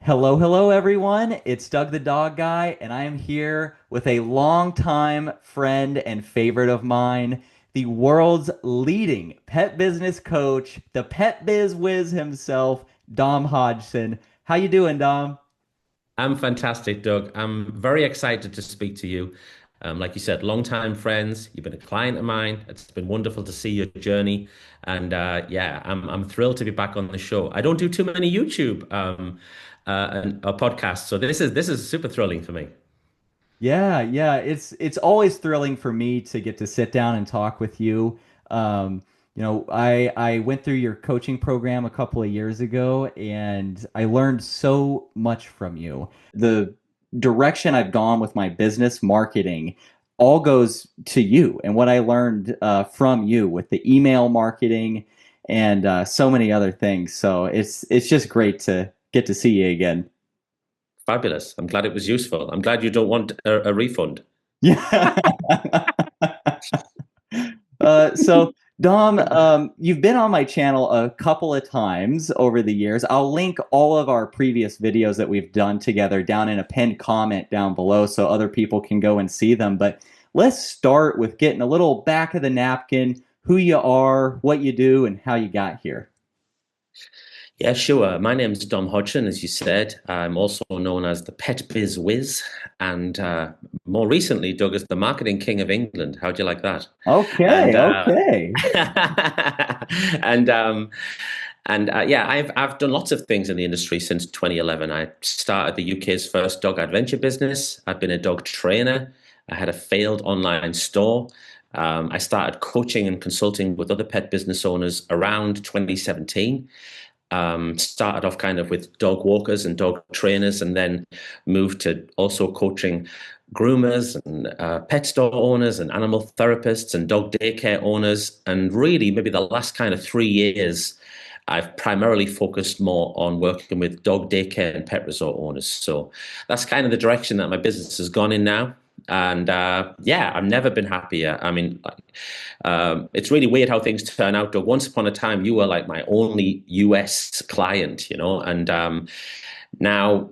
Hello, hello, everyone. It's Doug the Dog Guy, and I am here with a longtime friend and favorite of mine, the world's leading pet business coach, the pet biz whiz himself, Dom Hodgson. How you doing, Dom? I'm fantastic, Doug. I'm very excited to speak to you. Like you said, longtime friends. You've been a client of mine. It's been wonderful to see your journey, and yeah, I'm thrilled to be back on the show. I don't do too many YouTube and podcasts, so this is super thrilling for me. Yeah. It's always thrilling for me to get to sit down and talk with you. I went through your coaching program a couple of years ago, and I learned so much from you. The direction I've gone with my business marketing all goes to you and what I learned from you with the email marketing and so many other things. So it's just great to get to see you again. Fabulous. I'm glad it was useful. I'm glad you don't want a refund. Yeah. So Dom, you've been on my channel a couple of times over the years. I'll link all of our previous videos that we've done together down in a pinned comment down below so other people can go and see them. But let's start with getting a little back of the napkin, who you are, what you do, and how you got here. Yeah, sure. My name's Dom Hodgson, as you said. I'm also known as the Pet Biz Whiz, and more recently, Doug, as the Marketing King of England. How'd you like that? Okay, And okay. and yeah, I've done lots of things in the industry since 2011. I started the UK's first dog adventure business. I've been a dog trainer. I had a failed online store. I started coaching and consulting with other pet business owners around 2017. Started off kind of with dog walkers and dog trainers, and then moved to also coaching groomers and pet store owners and animal therapists and dog daycare owners. And really, maybe the last kind of 3 years, I've primarily focused more on working with dog daycare and pet resort owners. So that's kind of the direction that my business has gone in now. And yeah, I've never been happier. I mean, it's really weird how things turn out. Doug. Once upon a time, you were like my only US client, and now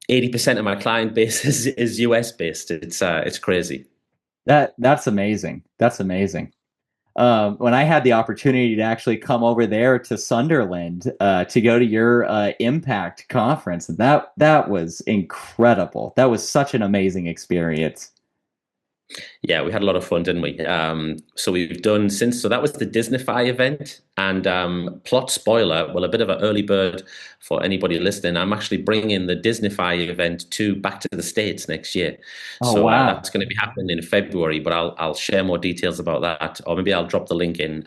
80% of my client base is US based. It's crazy. That's amazing. That's amazing. When I had the opportunity to actually come over there to Sunderland to go to your Impact conference, that was incredible. That was such an amazing experience. Yeah, we had a lot of fun, didn't we? So we've done since, so that was the Disneyfy event. And plot spoiler, well, a bit of an early bird for anybody listening. I'm actually bringing the Disneyfy event to back to the States next year. Oh So wow. that's going to be happening in February, but I'll share more details about that, or maybe I'll drop the link in.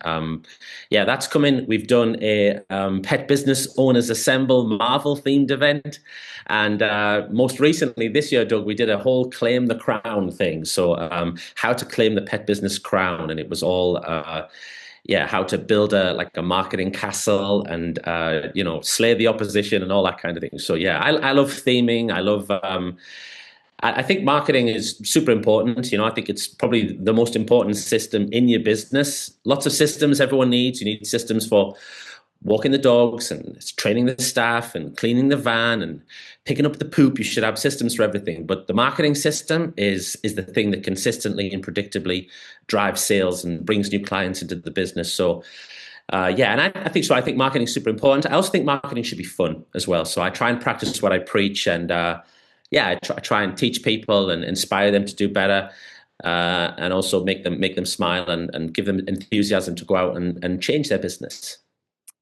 Yeah, that's coming. We've done a Pet Business Owners Assemble Marvel themed event. And most recently this year, Doug, we did a whole claim the crown thing. So how to claim the pet business crown, and it was all yeah, how to build a marketing castle and slay the opposition and all that kind of thing. So yeah, I love theming. I love. I think marketing is super important. I think it's probably the most important system in your business. Lots of systems everyone needs. You need systems for walking the dogs and training the staff and cleaning the van and picking up the poop. You should have systems for everything. But the marketing system is the thing that consistently and predictably drives sales and brings new clients into the business. So yeah, and I think so. I think marketing is super important. I also think marketing should be fun as well. So I try and practice what I preach, and yeah, I try and teach people and inspire them to do better. And also make them smile and give them enthusiasm to go out and change their business.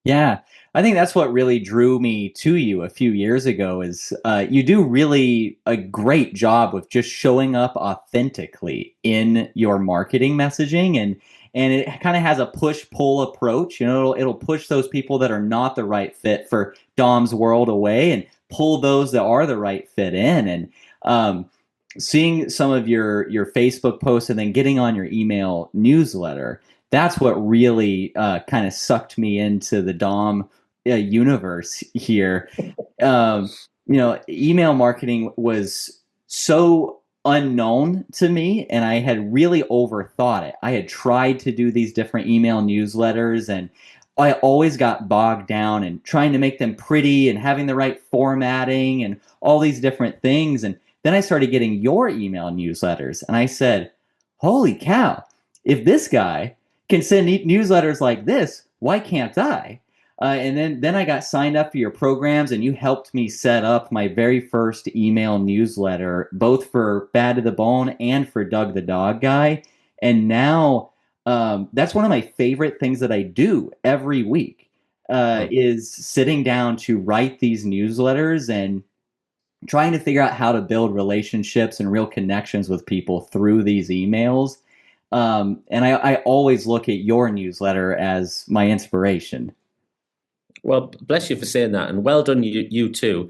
Yeah, I think that's what really drew me to you a few years ago is you do really a great job with just showing up authentically in your marketing messaging and it kind of has a push-pull approach. It'll push those people that are not the right fit for Dom's world away and pull those that are the right fit in. And seeing some of your Facebook posts and then getting on your email newsletter, that's what really kind of sucked me into the Dom universe here. Email marketing was so unknown to me, and I had really overthought it. I had tried to do these different email newsletters, and I always got bogged down in trying to make them pretty and having the right formatting and all these different things. And then I started getting your email newsletters, and I said, holy cow, if this guy can send newsletters like this, why can't I? And then I got signed up for your programs, and you helped me set up my very first email newsletter, both for Bad to the Bone and for Doug the Dog Guy. And now that's one of my favorite things that I do every week, Mm. is sitting down to write these newsletters and trying to figure out how to build relationships and real connections with people through these emails. And I always look at your newsletter as my inspiration. Well, bless you for saying that, and well done, you too.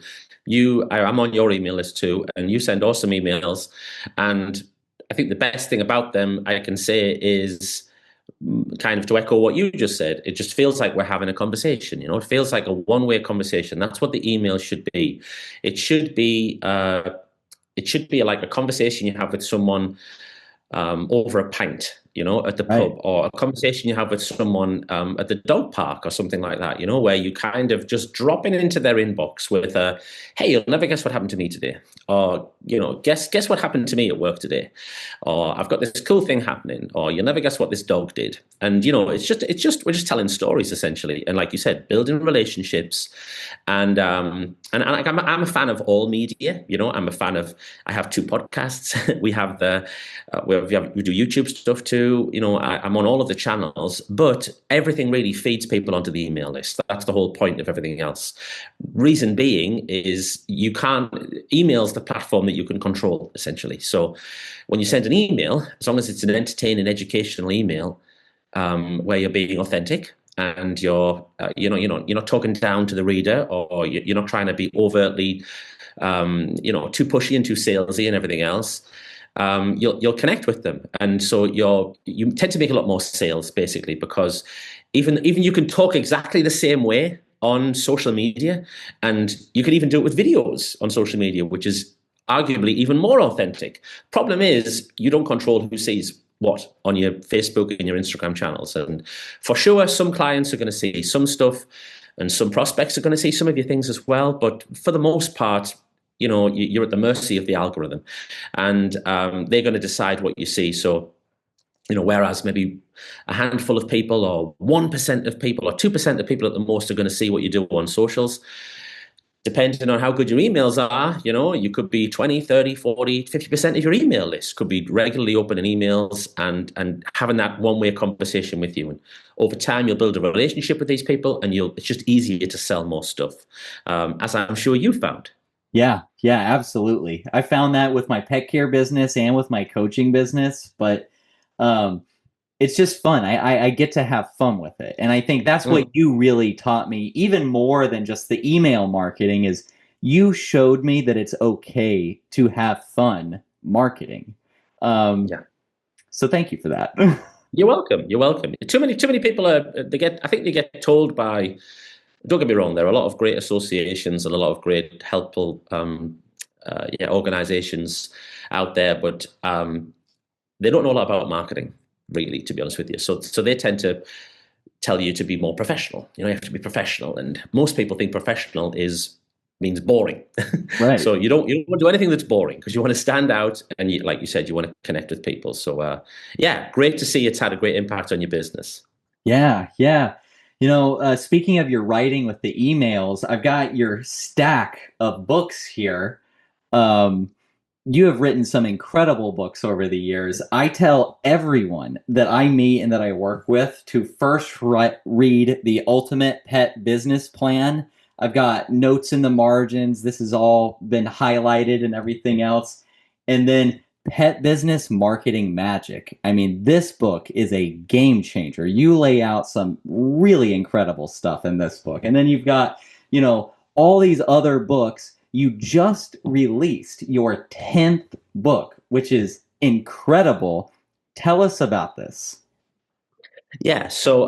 I'm on your email list too, and you send awesome emails. And I think the best thing about them I can say is kind of to echo what you just said. It just feels like we're having a conversation. It feels like a one-way conversation. That's what the email should be. It should be. It should be like a conversation you have with someone over a pint, at the Right. pub, or a conversation you have with someone at the dog park or something like that, where you kind of just drop it into their inbox with a, hey, you'll never guess what happened to me today. Or, guess what happened to me at work today. Or I've got this cool thing happening. Or you'll never guess what this dog did. And, we're just telling stories essentially. And like you said, building relationships. And I'm a fan of all media. I'm a fan of, I have two podcasts. We have we do YouTube stuff too. I'm on all of the channels, but everything really feeds people onto the email list. That's the whole point of everything else. Reason being is email's the platform that you can control essentially. So when you send an email, as long as it's an entertaining, educational email, where you're being authentic, and you're not talking down to the reader, or you're not trying to be overtly, too pushy and too salesy and everything else. You'll connect with them, and so you tend to make a lot more sales basically, because even you can talk exactly the same way on social media, and you can even do it with videos on social media, which is arguably even more authentic. Problem is, you don't control who sees what on your Facebook and your Instagram channels. And for sure, some clients are going to see some stuff, and some prospects are going to see some of your things as well. But for the most part, you're at the mercy of the algorithm, and they're going to decide what you see. So, whereas maybe a handful of people, or 1% of people, or 2% of people at the most are going to see what you do on socials. Depending on how good your emails are, you could be 20, 30, 40, 50% of your email list could be regularly opening emails and having that one-way conversation with you. And over time, you'll build a relationship with these people, and it's just easier to sell more stuff, as I'm sure you found. Yeah, yeah, absolutely. I found that with my pet care business and with my coaching business, but um, it's just fun. I get to have fun with it. And I think that's what Mm, you really taught me, even more than just the email marketing, is you showed me that it's okay to have fun marketing. Um, yeah. so thank you for that. You're welcome. You're welcome. Too many people I think they get told by, don't get me wrong, there are a lot of great associations and a lot of great helpful organizations out there, but they don't know a lot about marketing, really, to be honest with you. So they tend to tell you to be more professional. You have to be professional, and most people think professional means boring. Right. So you don't want to do anything that's boring, because you want to stand out, and like you said, you want to connect with people. So yeah, great to see it's had a great impact on your business. Yeah, yeah. Speaking of your writing with the emails, I've got your stack of books here. Um, you have written some incredible books over the years. I tell everyone that I meet and that I work with to first read The Ultimate Pet Business Plan. I've got notes in the margins. This has all been highlighted and everything else. And then Pet Business Marketing Magic. I mean, this book is a game changer. You lay out some really incredible stuff in this book. And then you've got, all these other books. You just released your 10th book, which is incredible. Tell us about this. Yeah, so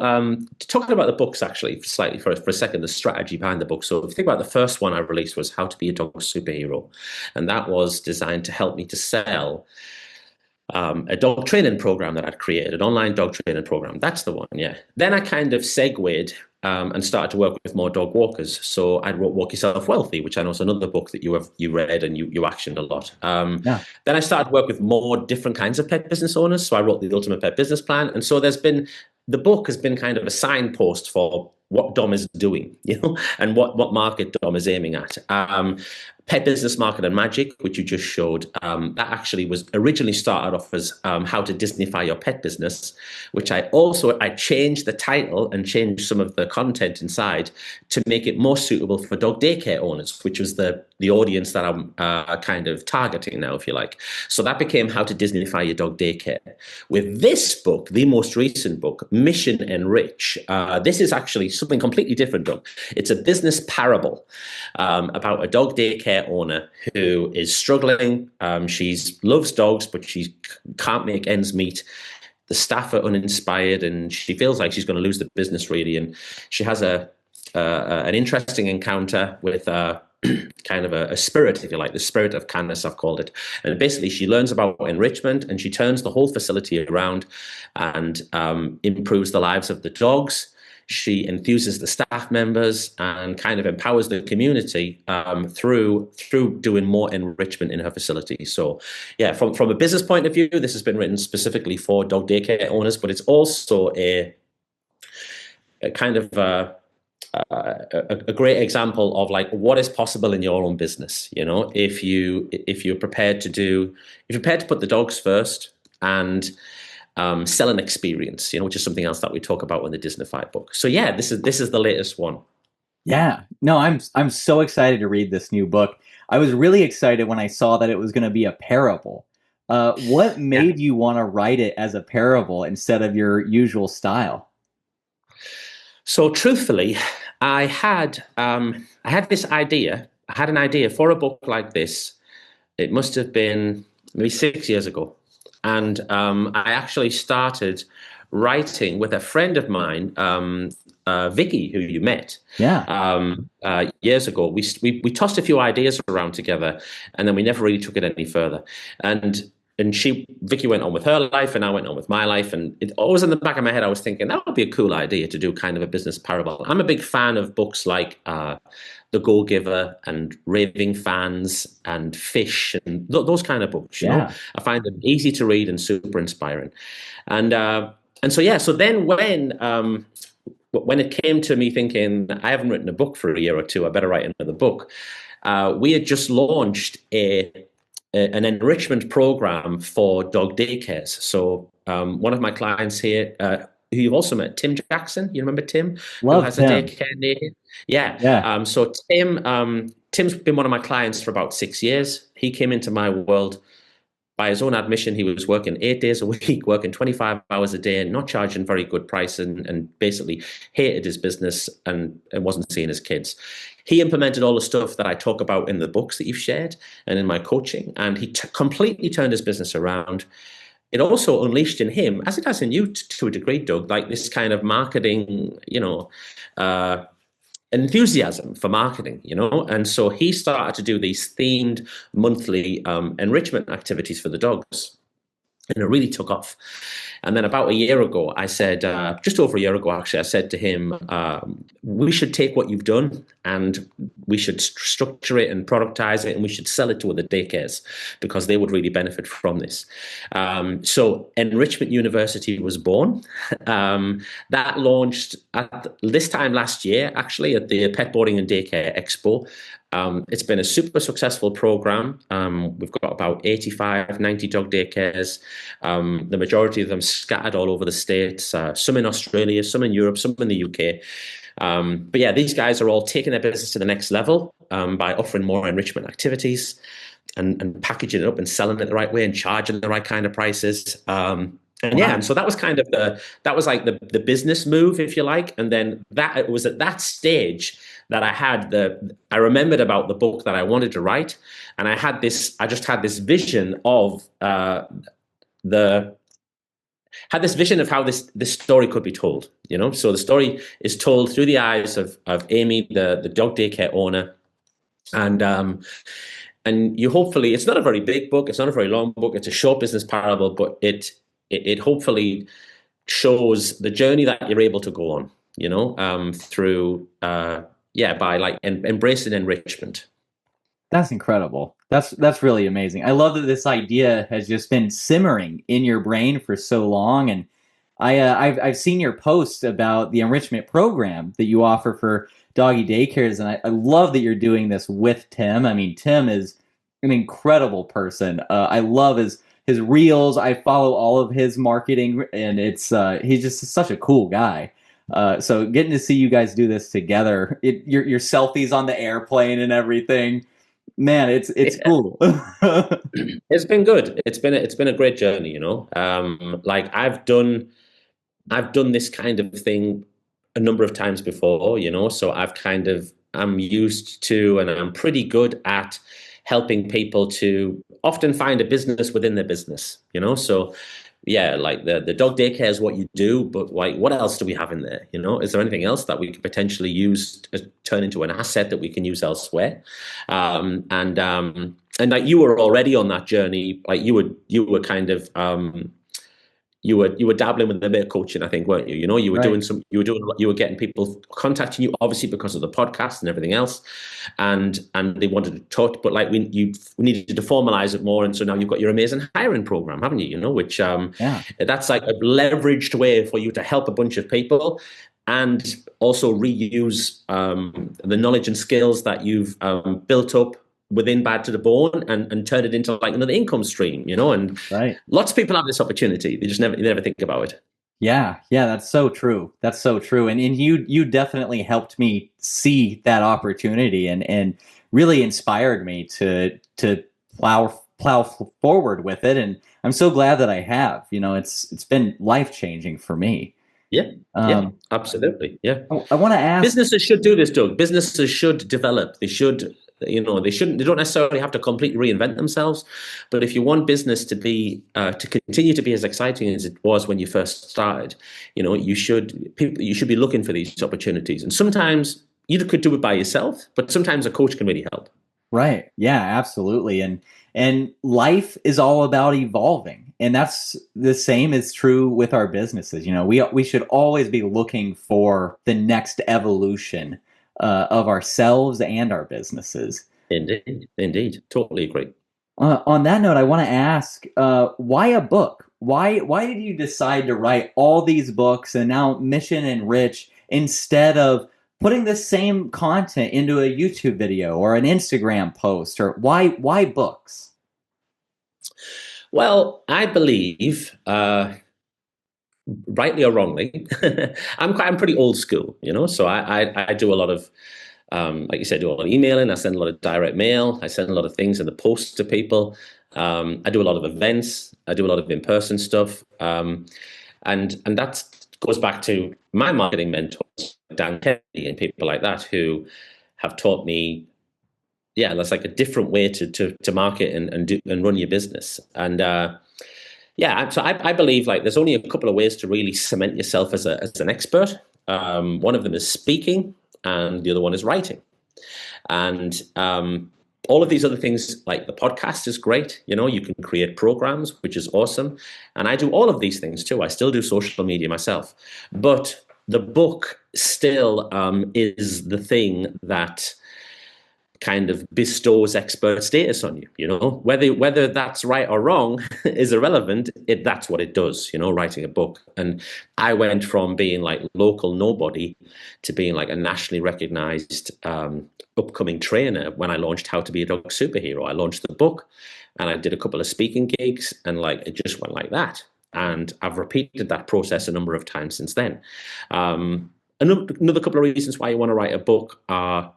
talking about the books actually slightly for a second, the strategy behind the book. So if you think about the first one I released was How to Be a Dog Superhero, and that was designed to help me to sell a dog training program that I'd created, an online dog training program. That's the one, yeah. Then I kind of segued and started to work with more dog walkers. So I wrote Walk Yourself Wealthy, which I know is another book that you read and you actioned a lot. Yeah. Then I started to work with more different kinds of pet business owners. So I wrote the Ultimate Pet Business Plan. And so the book has been kind of a signpost for what Dom is doing, and what market Dom is aiming at. Pet Business Market and Magic, which you just showed, that actually was originally started off as how to Disneyfy your pet business, which I changed the title and changed some of the content inside to make it more suitable for dog daycare owners, which was the audience that I'm kind of targeting now, if you like. So that became How to Disneyfy Your Dog Daycare. With this book, the most recent book, Mission Enrich, this is actually something completely different, Doug. It's a business parable about a dog daycare owner who is struggling. She loves dogs, but she can't make ends meet. The staff are uninspired, and she feels like she's going to lose the business, really. And she has an interesting encounter with kind of a spirit, if you like, the spirit of kindness, I've called it. And basically, she learns about enrichment, and she turns the whole facility around and improves the lives of the dogs. She enthuses the staff members and kind of empowers the community through doing more enrichment in her facility. So, yeah, from a business point of view, this has been written specifically for dog daycare owners, but it's also a kind of a great example of like what is possible in your own business. If you're prepared to put the dogs first and sell an experience, which is something else that we talk about in the Disneyfied book. So yeah, this is the latest one. Yeah. No, I'm so excited to read this new book. I was really excited when I saw that it was going to be a parable. What Yeah. made you want to write it as a parable instead of your usual style? So truthfully, I had this idea. I had an idea for a book like this. It must have been maybe 6 years ago. And I actually started writing with a friend of mine, Vicky, who you met Yeah. years ago. We tossed a few ideas around together, and then we never really took it any further. And Vicky went on with her life, and I went on with my life. And it always in the back of my head, I was thinking that would be a cool idea to do kind of a business parable. I'm a big fan of books like The Go-Giver and Raving Fans and Fish and those kind of books. Yeah. I find them easy to read and super inspiring. And so yeah, so then when it came to me thinking I haven't written a book for a year or two, I better write another book. We had just launched an enrichment program for dog daycares. So one of my clients here, who you've also met, Tim Jackson. You remember Tim, who Love has a Tim. daycare near him? Yeah. Yeah. So Tim's been one of my clients for about 6 years. He came into my world. By his own admission, he was working 8 days a week, working 25 hours a day, and not charging very good price, and basically hated his business and wasn't seeing his kids. He implemented all the stuff that I talk about in the books that you've shared and in my coaching, and he completely turned his business around. It also unleashed in him, as it has in you to a degree, Doug, like this kind of marketing, enthusiasm for marketing, and so he started to do these themed monthly enrichment activities for the dogs, and it really took off. And then about a year ago, I said, just over a year ago, actually, I said to him, we should take what you've done and we should structure it and productize it, and we should sell it to other daycares because they would really benefit from this. So Enrichment University was born. That launched at this time last year, actually, at the Pet Boarding and Daycare Expo. It's been a super successful program. We've got about 85, 90 dog daycares. The majority of them scattered all over the States, some in Australia, some in Europe, some in the UK. But yeah, these guys are all taking their business to the next level by offering more enrichment activities and packaging it up and selling it the right way and charging the right kind of prices. And so that was kind of the business move, if you like. And then it was at that stage that I remembered about the book that I wanted to write. And I just had this vision of how this story could be told, So the story is told through the eyes of Amy, the dog daycare owner. And and you hopefully, it's not a very big book, it's not a very long book, it's a short business parable, but it hopefully shows the journey that you're able to go on, through by like embracing enrichment. That's incredible. That's really amazing. I love that this idea has just been simmering in your brain for so long, and I've seen your posts about the enrichment program that you offer for doggy daycares, and I love that you're doing this with Tim. I mean, Tim is an incredible person. I love his reels. I follow all of his marketing, and it's he's just such a cool guy. So getting to see you guys do this together, your selfies on the airplane and everything, man, it's Yeah. cool. It's been good. It's been a great journey, like I've done this kind of thing a number of times before, so I'm used to, and I'm pretty good at helping people to often find a business within their business, so yeah, like the dog daycare is what you do, but like what else do we have in there? Is there anything else that we could potentially use to turn into an asset that we can use elsewhere? And like you were already on that journey, like you were kind of you were dabbling with a bit of coaching, I think, weren't you? You were Right. doing you were getting people contacting you, obviously because of the podcast and everything else, and they wanted to talk, but like we needed to formalize it more, and so now you've got your amazing hiring program, haven't you? Which Yeah. that's like a leveraged way for you to help a bunch of people, and also reuse the knowledge and skills that you've built up within Bad to the Bone, and turn it into like another income stream, and Right. lots of people have this opportunity. They just never think about it. Yeah, yeah, that's so true. That's so true. And you definitely helped me see that opportunity and really inspired me to plow forward with it. And I'm so glad that I have. It's been life-changing for me. Yeah, yeah, Um, absolutely. Yeah. I want to ask. Businesses should do this, Doug. Businesses should develop. They don't necessarily have to completely reinvent themselves. But if you want business to continue to be as exciting as it was when you first started, you should be looking for these opportunities. And sometimes you could do it by yourself, but sometimes a coach can really help. Right. Yeah, absolutely. And life is all about evolving. And that's the same is true with our businesses. We should always be looking for the next evolution of ourselves and our businesses. Indeed, indeed, totally agree. On that note, I want to ask, why a book? Why did you decide to write all these books and now Mission and Rich instead of putting the same content into a YouTube video or an Instagram post? Or why books? Well, I believe, rightly or wrongly, I'm pretty old school, So I do a lot of, like you said, do a lot of emailing. I send a lot of direct mail. I send a lot of things in the post to people. I do a lot of events. I do a lot of in-person stuff, and that goes back to my marketing mentors, Dan Kennedy, and people like that who have taught me, yeah, that's like a different way to market and run your business. And yeah, so I believe like there's only a couple of ways to really cement yourself as an expert. One of them is speaking, and the other one is writing. And all of these other things, like the podcast is great. You can create programs, which is awesome. And I do all of these things too. I still do social media myself. But the book still is the thing that kind of bestows expert status on you. Whether that's right or wrong is irrelevant. That's what it does, writing a book. And I went from being like local nobody to being like a nationally recognized upcoming trainer when I launched How to Be a Dog Superhero. I launched the book and I did a couple of speaking gigs, and like it just went like that. And I've repeated that process a number of times since then. Another couple of reasons why you want to write a book are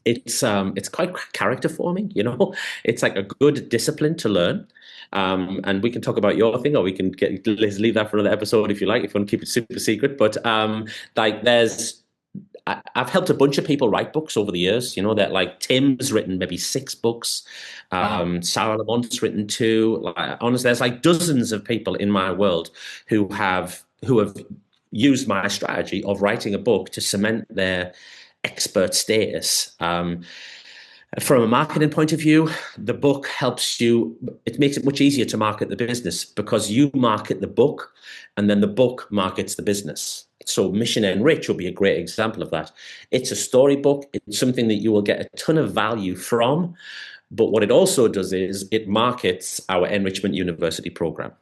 it's quite character forming. It's like a good discipline to learn. And we can talk about your thing, or we can leave that for another episode if you like, if you want to keep it super secret. But like I've helped a bunch of people write books over the years. That like Tim's written maybe 6 books. Wow. Sarah Lamont's written 2. Like, honestly, there's like dozens of people in my world who have used my strategy of writing a book to cement their expert status. From a marketing point of view, the book helps you, it makes it much easier to market the business because you market the book and then the book markets the business. So Mission Enrich will be a great example of that. It's a storybook. It's something that you will get a ton of value from. But what it also does is it markets our Enrichment University program.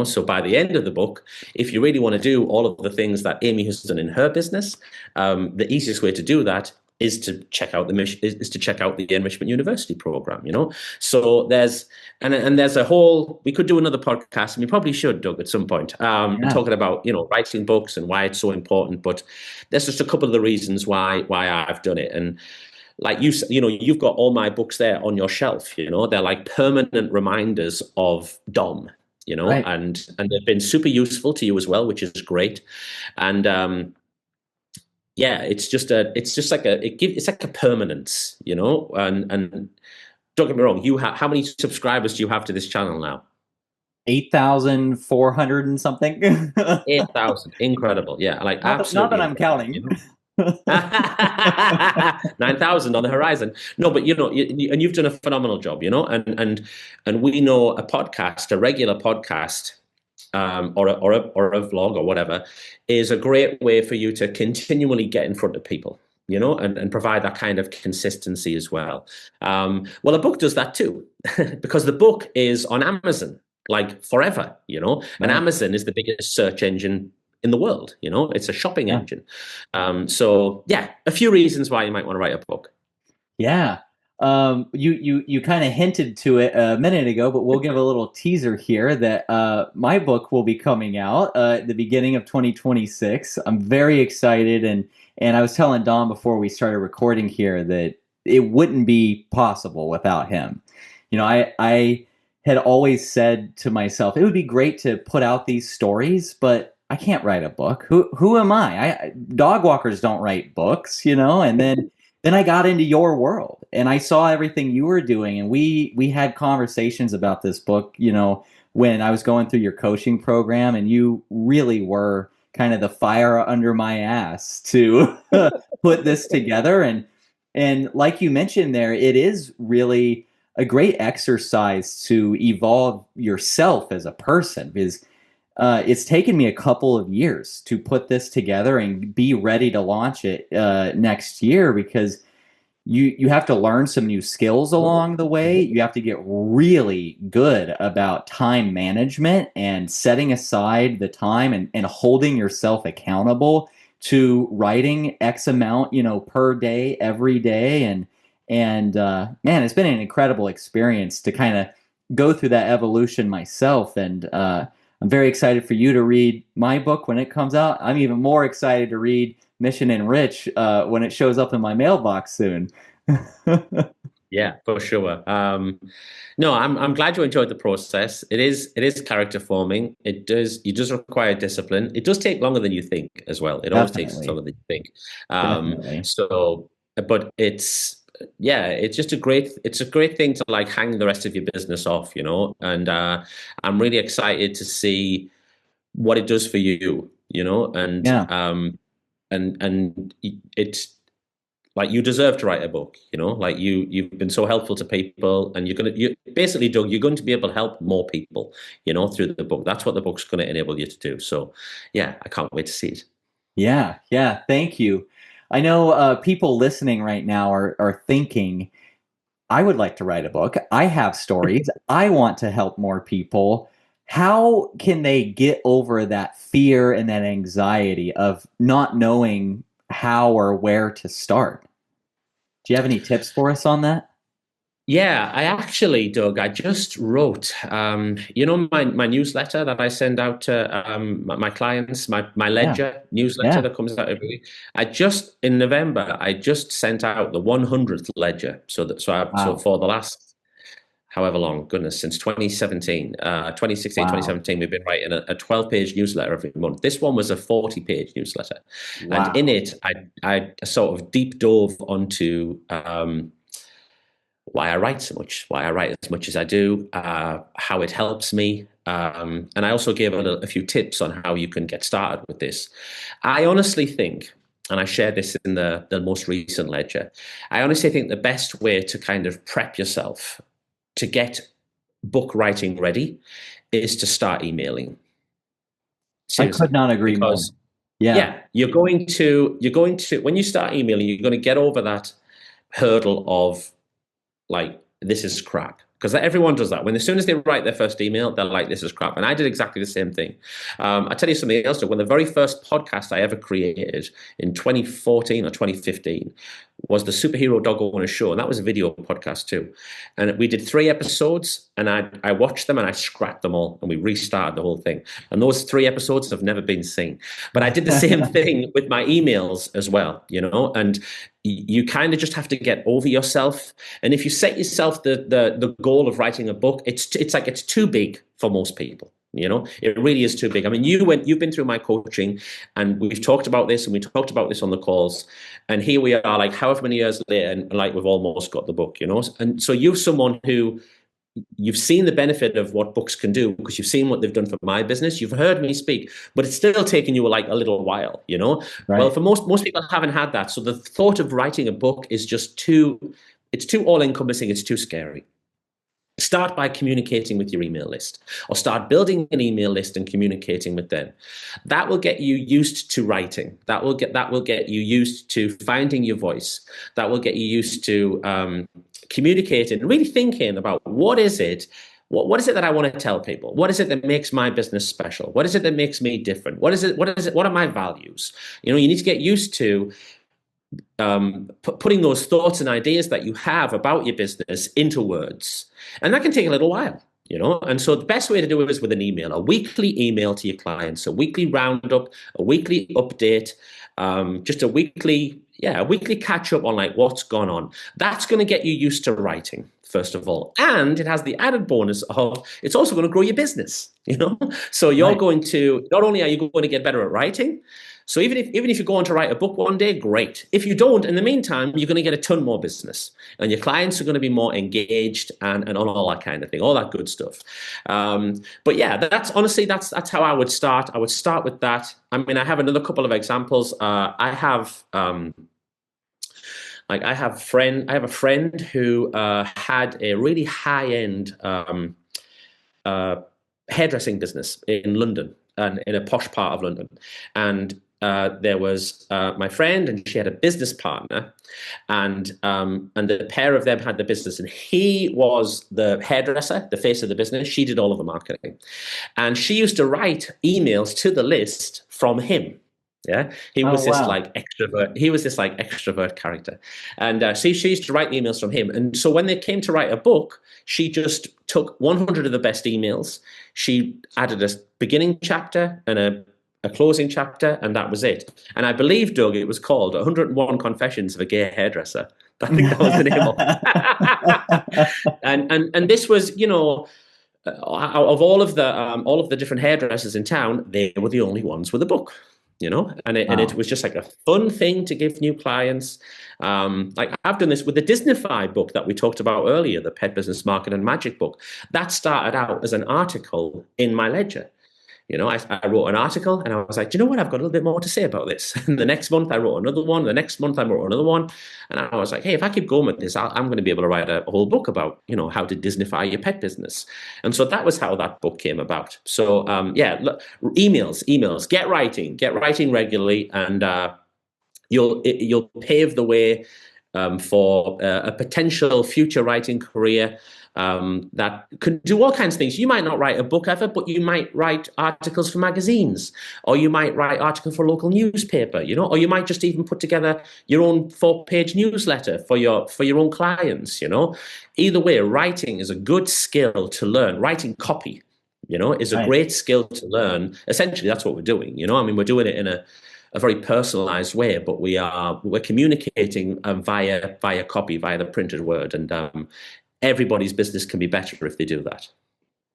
So by the end of the book, if you really want to do all of the things that Amy has done in her business, the easiest way to do that is to check out the Enrichment University program. So there's a whole, we could do another podcast, and we probably should, Doug, at some point, Yeah. talking about writing books and why it's so important. But there's just a couple of the reasons why I've done it. And like you've got all my books there on your shelf. They're like permanent reminders of Dom. Right. And they've been super useful to you as well, which is great. And yeah, it's like a permanence. And don't get me wrong, how many subscribers do you have to this channel now? 8,400 and something. 8,000. Incredible. Yeah, like Not that absolutely I'm incredible. counting. 9,000 on the horizon. No, but and you've done a phenomenal job, and we know a regular podcast, or a vlog or whatever, is a great way for you to continually get in front of people, and provide that kind of consistency as well. Well, a book does that too, because the book is on Amazon like forever, and Right. Amazon is the biggest search engine in the world. It's a shopping Yeah. engine. So yeah, a few reasons why you might want to write a book. Yeah. You kind of hinted to it a minute ago, but we'll give a little teaser here that my book will be coming out at the beginning of 2026. I'm very excited, and I was telling Dom before we started recording here that it wouldn't be possible without him. I had always said to myself, it would be great to put out these stories, but I can't write a book. Who am I? Dog walkers don't write books, and then I got into your world and I saw everything you were doing, and we had conversations about this book, when I was going through your coaching program, and you really were kind of the fire under my ass to put this together. And like you mentioned there, it is really a great exercise to evolve yourself as a person, because it's taken me a couple of years to put this together and be ready to launch it next year, because you have to learn some new skills along the way. You have to get really good about time management and setting aside the time, and holding yourself accountable to writing X amount, per day, every day. And man, it's been an incredible experience to kind of go through that evolution myself. And I'm very excited for you to read my book when it comes out. I'm even more excited to read Mission Enrich when it shows up in my mailbox soon. Yeah, for sure. No, I'm glad you enjoyed the process. It is character forming. It does require discipline. It does take longer than you think as well. It always takes Definitely. longer than you think. Definitely. So, but it's a great thing to like hang the rest of your business off, and I'm really excited to see what it does for you, Yeah. and it's like you deserve to write a book, like you've been so helpful to people, and you basically, Doug, you're going to be able to help more people, through the book. That's what the book's going to enable you to do. So yeah, I can't wait to see it. Yeah. Yeah. Thank you. I know people listening right now are thinking, I would like to write a book. I have stories. I want to help more people. How can they get over that fear and that anxiety of not knowing how or where to start? Do you have any tips for us on that? Yeah, I actually, Doug, I just wrote, my newsletter that I send out to my clients, my Yeah. ledger newsletter Yeah. that comes out every week. In November, I just sent out the 100th ledger. So Wow. for the last however long, goodness, since 2017, 2016, Wow. 2017, we've been writing a 12-page newsletter every month. This one was a 40-page newsletter. And in Wow. it, I sort of deep dove onto why I write so much, why I write as much as I do, how it helps me. And I also gave a few tips on how you can get started with this. I honestly think and I share this in the most recent ledger. I honestly think the best way to kind of prep yourself to get book writing ready is to start emailing. I could Seriously, not agree more. because Yeah. yeah, you're going to when you start emailing, you're going to get over that hurdle of like, this is crap. Because everyone does that. When as soon as they write their first email, they're like, this is crap. And I did exactly the same thing. I tell you something else. When the very first podcast I ever created in 2014 or 2015 was the Superhero Dog Owner Show. And that was a video podcast too. And we did 3 episodes, and I watched them and I scrapped them all, and we restarted the whole thing. And those 3 episodes have never been seen. But I did the same thing with my emails as well, and you kind of just have to get over yourself. And if you set yourself the goal of writing a book, it's like it's too big for most people. It really is too big. I mean, you've been through my coaching, and we've talked about this, and we talked about this on the calls, and here we are, like however many years later, and like we've almost got the book. And so you're someone who you've seen the benefit of what books can do, because you've seen what they've done for my business. You've heard me speak, but it's still taken you like a little while. Well, Right. for most people haven't had that. So the thought of writing a book is just it's too all encompassing. It's too scary. Start by communicating with your email list, or start building an email list and communicating with them. That will get you used to writing. That will get you used to finding your voice. That will get you used to communicating and really thinking about what is it that I want to tell people? What is it that makes my business special? What is it that makes me different? What are my values? You need to get used to putting those thoughts and ideas that you have about your business into words. And that can take a little while. And so the best way to do it is with an email, a weekly email to your clients, a weekly roundup, a weekly update, just a weekly catch up on like what's gone on. That's going to get you used to writing, first of all. And it has the added bonus of it's also going to grow your business, So you're Right. going to, not only are you going to get better at writing, so even if you go on to write a book one day, great. If you don't, in the meantime, you're going to get a ton more business, and your clients are going to be more engaged and on all that kind of thing, all that good stuff. But yeah, that's how I would start. I would start with that. I mean, I have another couple of examples. I have a friend who had a really high end hairdressing business in London, and in a posh part of London, and there was my friend, and she had a business partner, and the pair of them had the business, and he was the hairdresser, the face of the business. She did all of the marketing, and she used to write emails to the list from him. Yeah, he Oh, was this wow. like extrovert. He was this like extrovert character, and she used to write the emails from him. And so when they came to write a book, she just took 100 of the best emails. She added a beginning chapter and a closing chapter, and that was it. And I believe, Doug, it was called 101 Confessions of a Gay Hairdresser. I think that was the name of it. and this was, of all of the different hairdressers in town, they were the only ones with a book. And it Wow. was just like a fun thing to give new clients. Like I've done this with the Disneyfy book that we talked about earlier, the Pet Business Market and Magic book. That started out as an article in my ledger. I wrote an article, and I was like, do you know what? I've got a little bit more to say about this. And the next month I wrote another one. The next month I wrote another one. And I was like, hey, if I keep going with this, I'm going to be able to write a whole book about, how to Disneyfy your pet business. And so that was how that book came about. So look, emails, get writing regularly, and you'll pave the way for a potential future writing career that can do all kinds of things. You might not write a book ever, but you might write articles for magazines, or you might write articles for a local newspaper, or you might just even put together your own 4-page newsletter for your own clients. Either way, writing is a good skill to learn. Writing copy, is a Right. great skill to learn. Essentially, that's what we're doing. I mean, we're doing it in a very personalized way, but we're communicating via copy, via the printed word, and everybody's business can be better if they do that.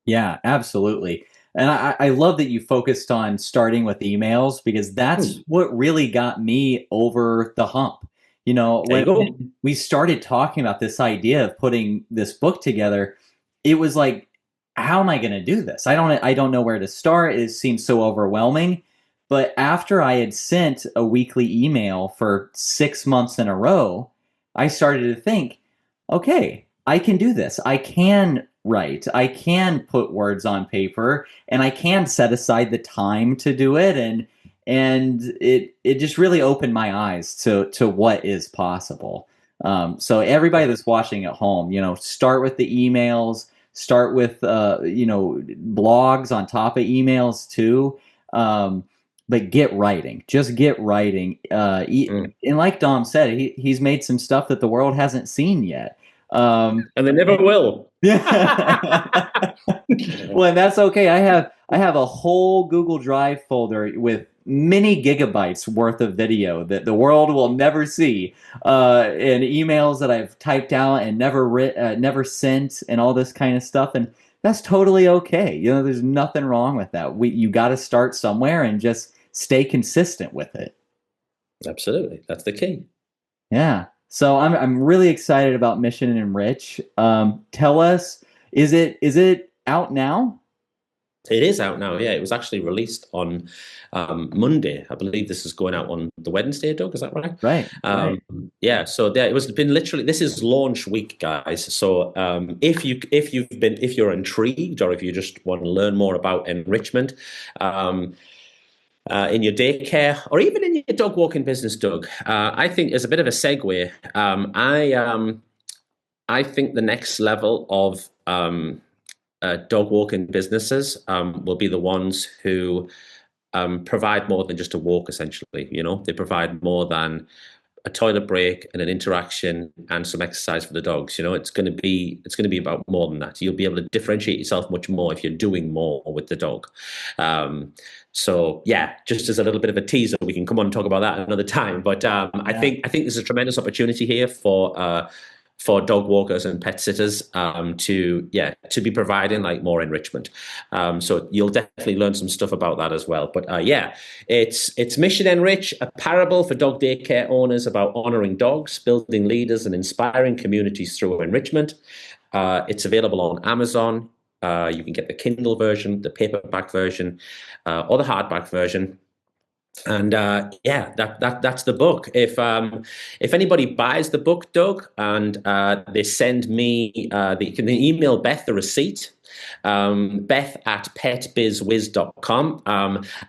Yeah, absolutely. And I love that you focused on starting with emails, because that's Hmm. what really got me over the hump. There you When go. we started talking about this idea of putting this book together, it was like, how am I going to do this? I don't know where to start. It seems so overwhelming. But after I had sent a weekly email for 6 months in a row, I started to think, okay, I can do this. I can write. I can put words on paper, and I can set aside the time to do it. And it just really opened my eyes to what is possible. So everybody that's watching at home, start with the emails, start with blogs on top of emails too. But get writing, just get writing. Mm. And like Dom said, he's made some stuff that the world hasn't seen yet. And they never will. Yeah. Well, and that's okay. I have a whole Google Drive folder with many gigabytes worth of video that the world will never see, and emails that I've typed out and never sent, and all this kind of stuff. And that's totally okay. There's nothing wrong with that. You got to start somewhere and just stay consistent with it. Absolutely. That's the key. Yeah. So I'm really excited about Mission and Enrich. Tell us, is it out now? It is out now. Yeah, it was actually released on Monday. I believe this is going out on the Wednesday, Doug. Is that right? Right. Right. Yeah. So there, it was been literally. This is launch week, guys. So if you're intrigued or if you just want to learn more about enrichment, in your daycare or even in your dog walking business, Doug, I think as a bit of a segue, I think the next level of dog walking businesses will be the ones who provide more than just a walk. Essentially, they provide more than a toilet break and an interaction and some exercise for the dogs. It's going to be about more than that. You'll be able to differentiate yourself much more if you're doing more with the dog. So yeah, just as a little bit of a teaser, we can come on and talk about that another time. But I think there's a tremendous opportunity here for dog walkers and pet sitters to be providing like more enrichment. So you'll definitely learn some stuff about that as well. But it's Mission Enrich, a parable for dog daycare owners about honoring dogs, building leaders, and inspiring communities through enrichment. It's available on Amazon. You can get the Kindle version, the paperback version, or the hardback version. And that's the book. If anybody buys the book, Doug, and they send me, they can email Beth the receipt, Beth at petbizwiz.com.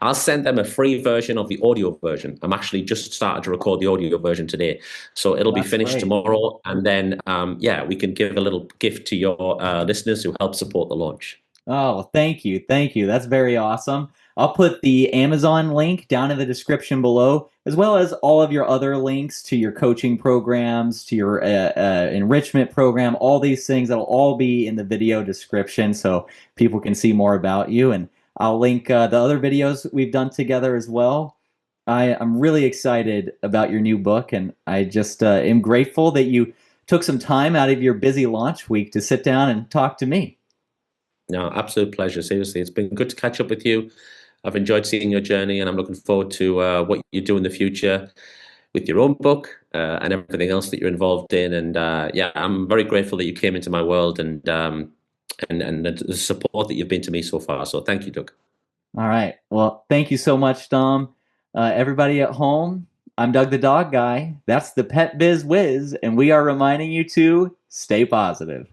I'll send them a free version of the audio version. I'm actually just started to record the audio version today, so it'll be finished great. tomorrow. And then we can give a little gift to your listeners who help support the launch. Oh, thank you. Thank you. That's very awesome. I'll put the Amazon link down in the description below, as well as all of your other links to your coaching programs, to your enrichment program, all these things. That'll all be in the video description so people can see more about you. And I'll link the other videos we've done together as well. I'm really excited about your new book, and I just am grateful that you took some time out of your busy launch week to sit down and talk to me. No, absolute pleasure. Seriously, it's been good to catch up with you. I've enjoyed seeing your journey, and I'm looking forward to what you do in the future with your own book and everything else that you're involved in. And I'm very grateful that you came into my world and the support that you've been to me so far. So thank you, Doug. All right. Well, thank you so much, Dom. Everybody at home, I'm Doug the Dog Guy. That's the Pet Biz Wiz, and we are reminding you to stay positive.